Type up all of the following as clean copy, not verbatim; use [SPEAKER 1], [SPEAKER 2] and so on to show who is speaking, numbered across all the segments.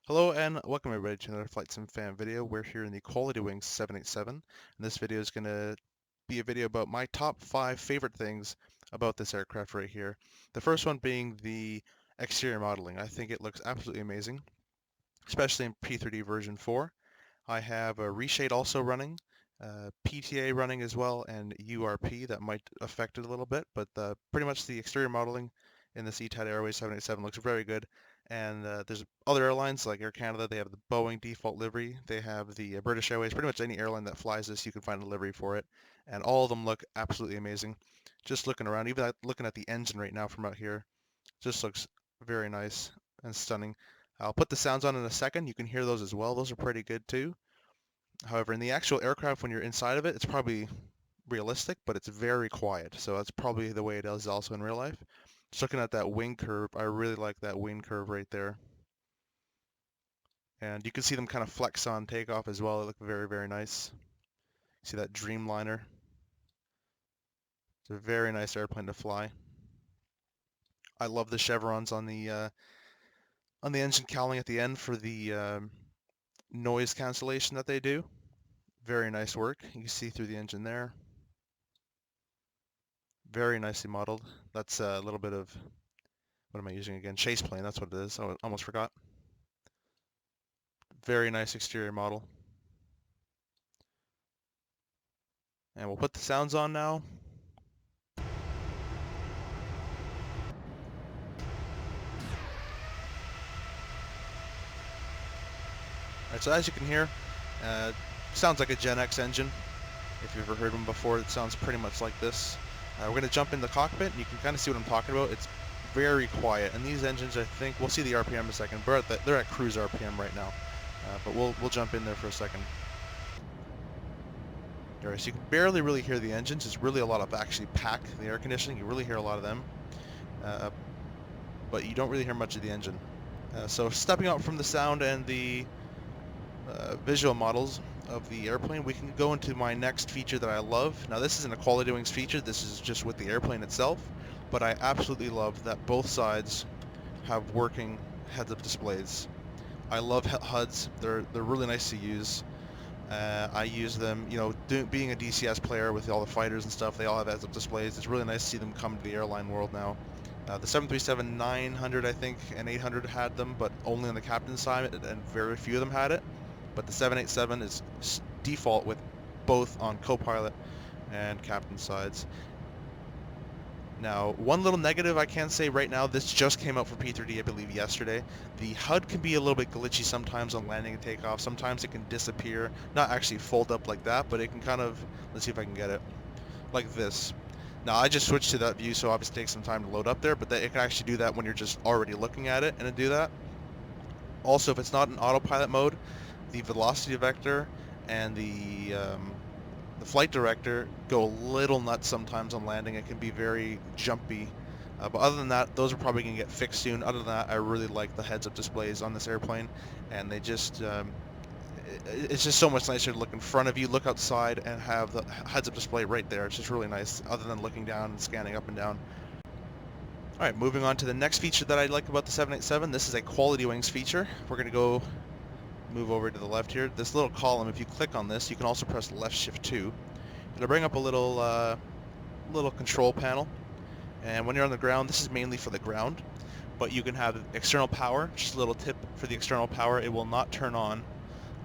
[SPEAKER 1] Hello and welcome everybody to another Flight Sim fan video. We're here in the Qualitywings 787, and this video is going to be a video about my top 5 favorite things about this aircraft right here. The first one being the exterior modeling. I think it looks absolutely amazing, especially in P3D version 4. I have a reshade also running, PTA running as well, and URP that might affect it a little bit, but pretty much the exterior modeling in this Etihad Airways 787 looks very good. And there's other airlines like Air Canada, they have the Boeing default livery, they have the British Airways, pretty much any airline that flies this, you can find a livery for it, and all of them look absolutely amazing. Just looking around, even looking at the engine right now from out here, just looks very nice and stunning. I'll put the sounds on in a second, you can hear those as well, those are pretty good too. However, in the actual aircraft, when you're inside of it, it's probably realistic, but it's very quiet. So that's probably the way it is also in real life. Just looking at that wing curve, I really like that wing curve right there. And you can see them kind of flex on takeoff as well. They look very, very nice. See that Dreamliner? It's a very nice airplane to fly. I love the chevrons on the engine cowling at the end for the noise cancellation that they do. Very nice work. You can see through the engine there. Very nicely modeled. That's a little bit of, what am I using again? Chase plane, that's what it is. I almost forgot. Very nice exterior model. And we'll put the sounds on now. Alright, so as you can hear, sounds like a Gen X engine. If you've ever heard one before, it sounds pretty much like this. We're going to jump in the cockpit, and you can kind of see what I'm talking about. It's very quiet, and these engines, I think, we'll see the RPM in a second. They're at cruise RPM right now, but we'll jump in there for a second. Alright, so you can barely really hear the engines. It's really a lot of actually pack, the air conditioning. You really hear a lot of them, but you don't really hear much of the engine. So stepping out from the sound and the visual models of the airplane, we can go into my next feature that I love. Now this isn't a Qualitywings feature, this is just with the airplane itself, but I absolutely love that both sides have working heads-up displays. I love HUDs, they're really nice to use. I use them, you know, being a DCS player with all the fighters and stuff, they all have heads-up displays. It's really nice to see them come to the airline world now. The 737-900, I think, and 800 had them, but only on the captain's side, and very few of them had it. But the 787 is default with both on co-pilot and captain sides. Now, one little negative I can say right now, this just came out for P3D, I believe, yesterday. The HUD can be a little bit glitchy sometimes on landing and takeoff. Sometimes it can disappear. Not actually fold up like that, but it can kind of, let's see if I can get it, like this. Now, I just switched to that view, so obviously it takes some time to load up there, but it can actually do that when you're just already looking at it, and it do that. Also, if it's not in autopilot mode, the velocity vector and the flight director go a little nuts sometimes on landing. It can be very jumpy. But other than that, those are probably going to get fixed soon. Other than that, I really like the heads-up displays on this airplane, and they just it's just so much nicer to look in front of you, look outside, and have the heads-up display right there. It's just really nice, other than looking down and scanning up and down. Alright, moving on to the next feature that I like about the 787. This is a Qualitywings feature. We're going to go move over to the left here. This little column, if you click on this, you can also press left shift 2. It'll bring up a little little control panel, and when you're on the ground, this is mainly for the ground, but you can have external power. Just a little tip for the external power, it will not turn on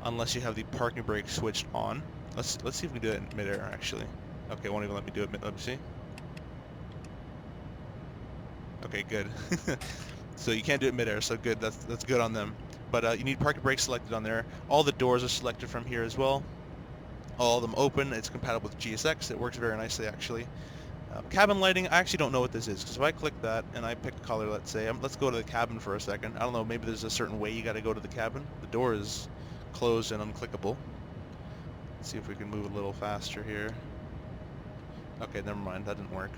[SPEAKER 1] unless you have the parking brake switched on. Let's see if we can do it in midair actually. Okay, it won't even let me do it. Let me see. Okay, good. So you can't do it midair, so good. That's good on them. But you need parking brake selected on there. All the doors are selected from here as well. All of them open. It's compatible with GSX. It works very nicely actually. Cabin lighting, I actually don't know what this is, because if I click that and I pick a color, let's say, let's go to the cabin for a second. I don't know, maybe there's a certain way you got to go to the cabin. The door is closed and unclickable. Let's see if we can move a little faster here. Okay, never mind, that didn't work.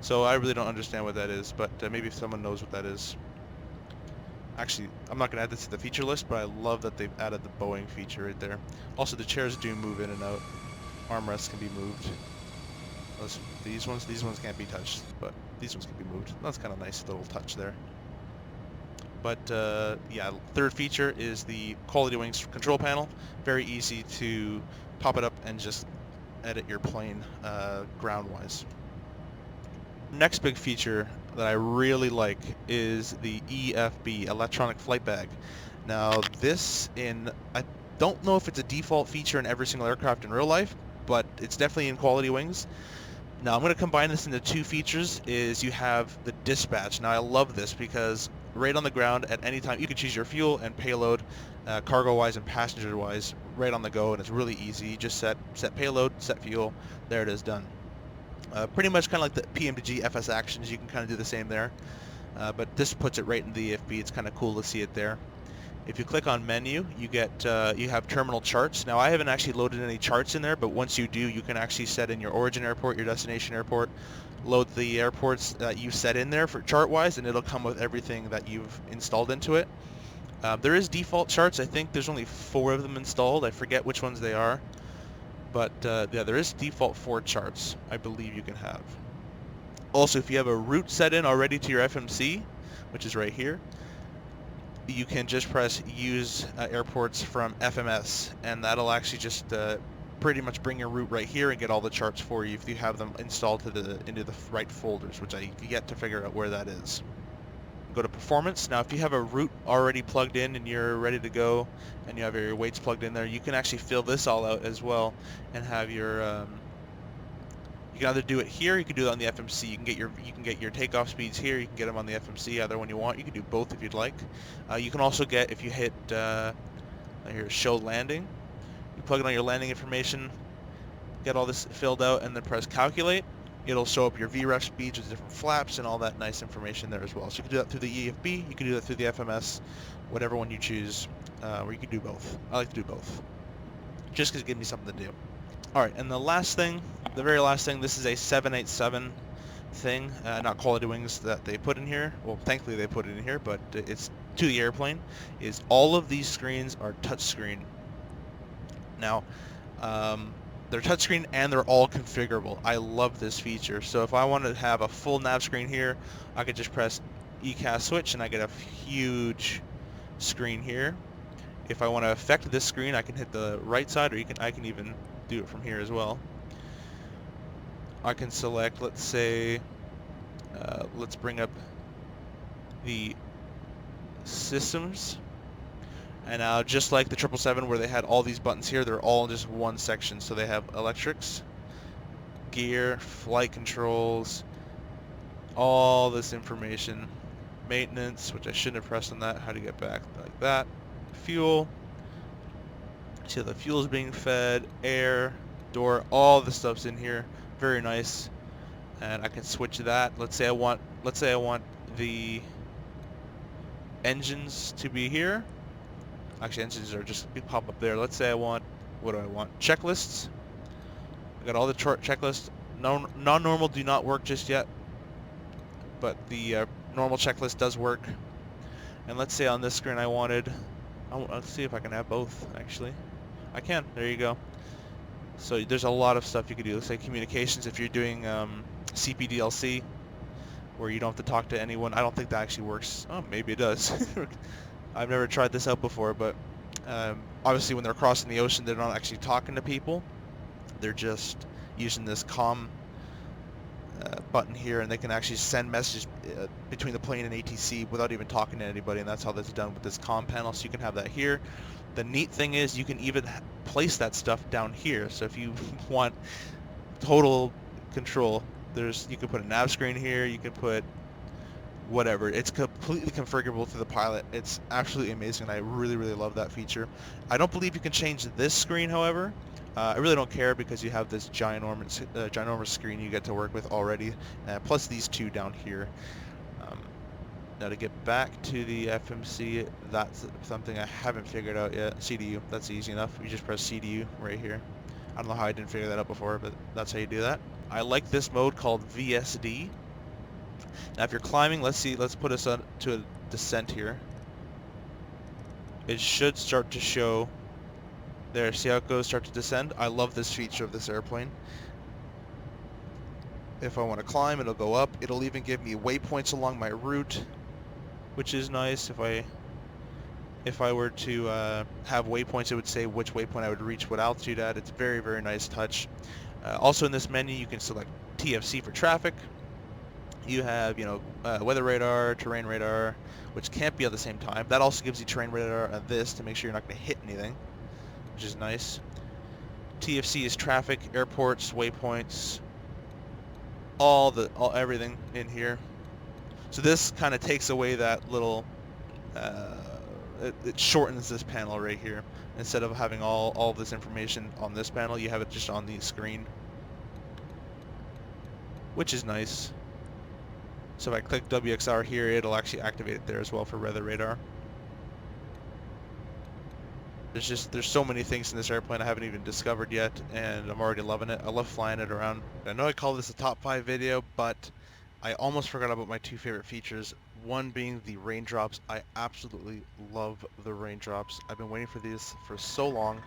[SPEAKER 1] So I really don't understand what that is, but maybe if someone knows what that is. Actually, I'm not going to add this to the feature list, but I love that they've added the Boeing feature right there. Also, the chairs do move in and out. Armrests can be moved. These ones can't be touched, but these ones can be moved. That's kind of nice little touch there. But yeah, third feature is the Qualitywings control panel. Very easy to pop it up and just edit your plane ground-wise. Next big feature that I really like is the Efb Electronic Flight Bag. Now I don't know if it's a default feature in every single aircraft in real life, but it's definitely in Qualitywings. Now I'm going to combine this into two features. Is you have the dispatch. Now I love this because right on the ground at any time you can choose your fuel and payload, cargo-wise and passenger-wise, right on the go, and it's really easy. You just set payload, set fuel, there it is, done. Pretty much kind of like the PMDG FS actions, you can kind of do the same there. But this puts it right in the EFB. It's kind of cool to see it there. If you click on menu, you get you have terminal charts. Now I haven't actually loaded any charts in there, but once you do, you can actually set in your origin airport, your destination airport, load the airports that you set in there for chart-wise, and it'll come with everything that you've installed into it. There is default charts. I think there's only 4 of them installed. I forget which ones they are. But yeah, there is default 4 charts I believe you can have. Also, if you have a route set in already to your FMC, which is right here, you can just press use airports from FMS, and that'll actually just pretty much bring your route right here and get all the charts for you if you have them installed into the right folders, which I yet to figure out where that is. Go to performance. Now if you have a route already plugged in and you're ready to go and you have your weights plugged in there, you can actually fill this all out as well and have your you can either do it here, you can do it on the FMC. You can get your takeoff speeds here, you can get them on the FMC, either one you want. You can do both if you'd like. You can also get, if you hit here, show landing, you plug in all your landing information, get all this filled out, and then press calculate. It'll show up your VREF speeds with different flaps and all that nice information there as well. So you can do that through the EFB, you can do that through the FMS, whatever one you choose, or you can do both. I like to do both, just because it gives me something to do. Alright, and the last thing, the very last thing, this is a 787 thing, not Qualitywings that they put in here. Well, thankfully they put it in here, but it's to the airplane, is all of these screens are touchscreen. Now, they're touchscreen and they're all configurable. I love this feature. So if I want to have a full nav screen here, I could just press ECAS switch and I get a huge screen here. If I want to affect this screen, I can hit the right side, or I can even do it from here as well. I can select, let's say, let's bring up the systems. And now, just like the 777 where they had all these buttons here, they're all in just one section. So they have electrics, gear, flight controls, all this information, maintenance, which I shouldn't have pressed on that, how to get back like that, fuel, see the fuel's being fed, air, door, all the stuff's in here, very nice. And I can switch that. Let's say I want the engines to be here. Actually, engines are just pop up there. Let's say I want, what do I want? Checklists. I got all the checklists. No, non-normal do not work just yet, but the normal checklist does work. And let's say on this screen I wanted, let's see if I can have both. Actually, I can. There you go. So there's a lot of stuff you can do. Let's say communications if you're doing CPDLC, where you don't have to talk to anyone. I don't think that actually works. Oh, maybe it does. I've never tried this out before, but obviously when they're crossing the ocean, they're not actually talking to people. They're just using this comm button here, and they can actually send messages between the plane and ATC without even talking to anybody, and that's how that's done with this comm panel. So you can have that here. The neat thing is you can even place that stuff down here. So if you want total control, you can put a nav screen here, you can put whatever. It's completely configurable to the pilot. It's absolutely amazing, and I really, really love that feature. I don't believe you can change this screen, however. I really don't care because you have this ginormous screen you get to work with already, plus these two down here. Now to get back to the FMC, that's something I haven't figured out yet. CDU, that's easy enough. You just press CDU right here. I don't know how I didn't figure that out before, but that's how you do that. I like this mode called VSD. Now if you're climbing, let's put us on to a descent here. It should start to show there. See how it goes, start to descend? I love this feature of this airplane. If I want to climb, it'll go up. It'll even give me waypoints along my route. which is nice. If I were to have waypoints, it would say which waypoint I would reach what altitude at. It's very, very nice touch. Also in this menu, you can select TFC for traffic. You have, weather radar, terrain radar, which can't be at the same time. That also gives you terrain radar on this to make sure you're not going to hit anything, which is nice. TFC is traffic, airports, waypoints, everything in here. So this kind of takes away that little, it shortens this panel right here. Instead of having all this information on this panel, you have it just on the screen, which is nice. So if I click WXR here, it'll actually activate it there as well for weather radar. There's so many things in this airplane I haven't even discovered yet, and I'm already loving it. I love flying it around. I know I call this a top 5 video, but I almost forgot about my 2 favorite features. One being the raindrops. I absolutely love the raindrops. I've been waiting for these for so long.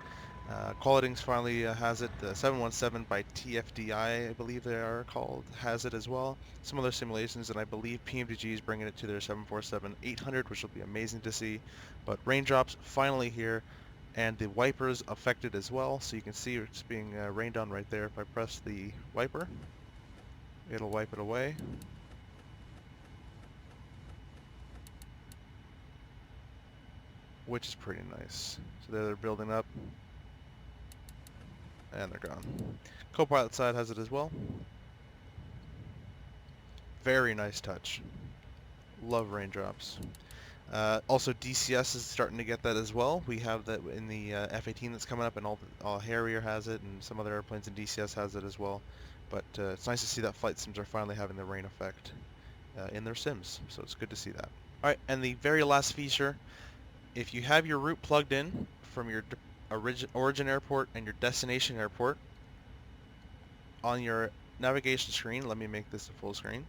[SPEAKER 1] Qualitywings finally has it. The 717 by TFDI, I believe they are called, has it as well. Some other simulations, and I believe PMDG is bringing it to their 747-800, which will be amazing to see. But raindrops finally here, and the wipers affected as well. So you can see it's being rained on right there. If I press the wiper, it'll wipe it away. Which is pretty nice. So there they're building up. And they're gone. Co-pilot side has it as well. Very nice touch. Love raindrops. Also DCS is starting to get that as well. We have that in the F-18 that's coming up, and all Harrier has it, and some other airplanes in DCS has it as well. But it's nice to see that flight sims are finally having the rain effect in their sims. So it's good to see that. Alright, and the very last feature, if you have your route plugged in from your origin airport and your destination airport, on your navigation screen, let me make this a full screen,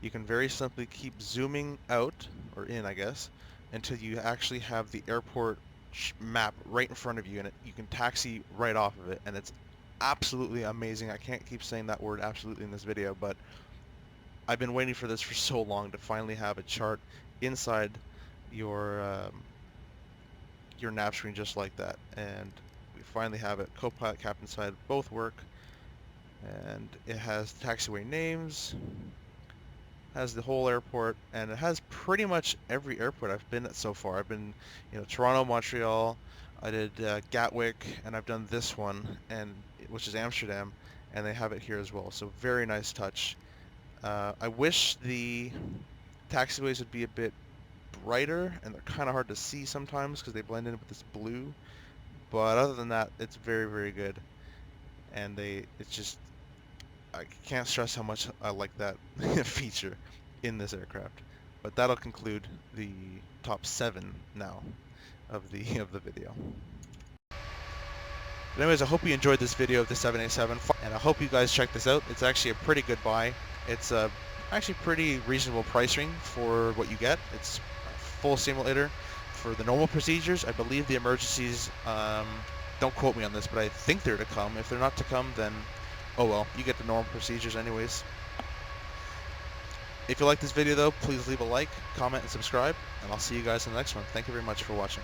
[SPEAKER 1] you can very simply keep zooming out, or in I guess, until you actually have the airport map right in front of you, and you can taxi right off of it, and it's absolutely amazing. I can't keep saying that word absolutely in this video, but I've been waiting for this for so long to finally have a chart inside your nav screen just like that, and we finally have it. Co-pilot, captain side both work, and it has taxiway names, has the whole airport, and it has pretty much every airport I've been at so far. I've been, Toronto, Montreal, I did Gatwick, and I've done this one, which is Amsterdam, and they have it here as well. So very nice touch. I wish the taxiways would be a bit brighter, and they're kind of hard to see sometimes because they blend in with this blue, but other than that, it's very, very good. And I can't stress how much I like that feature in this aircraft. But that'll conclude the top 7 now of the video. But anyways, I hope you enjoyed this video of the 787, and I hope you guys check this out. It's actually a pretty good buy. It's actually pretty reasonable price ring for what you get. It's full simulator for the normal procedures. I believe the emergencies, don't quote me on this, but I think they're to come. If they're not to come, then oh well, you get the normal procedures anyways. If you like this video though, please leave a like, comment, and subscribe, and I'll see you guys in the next one. Thank you very much for watching.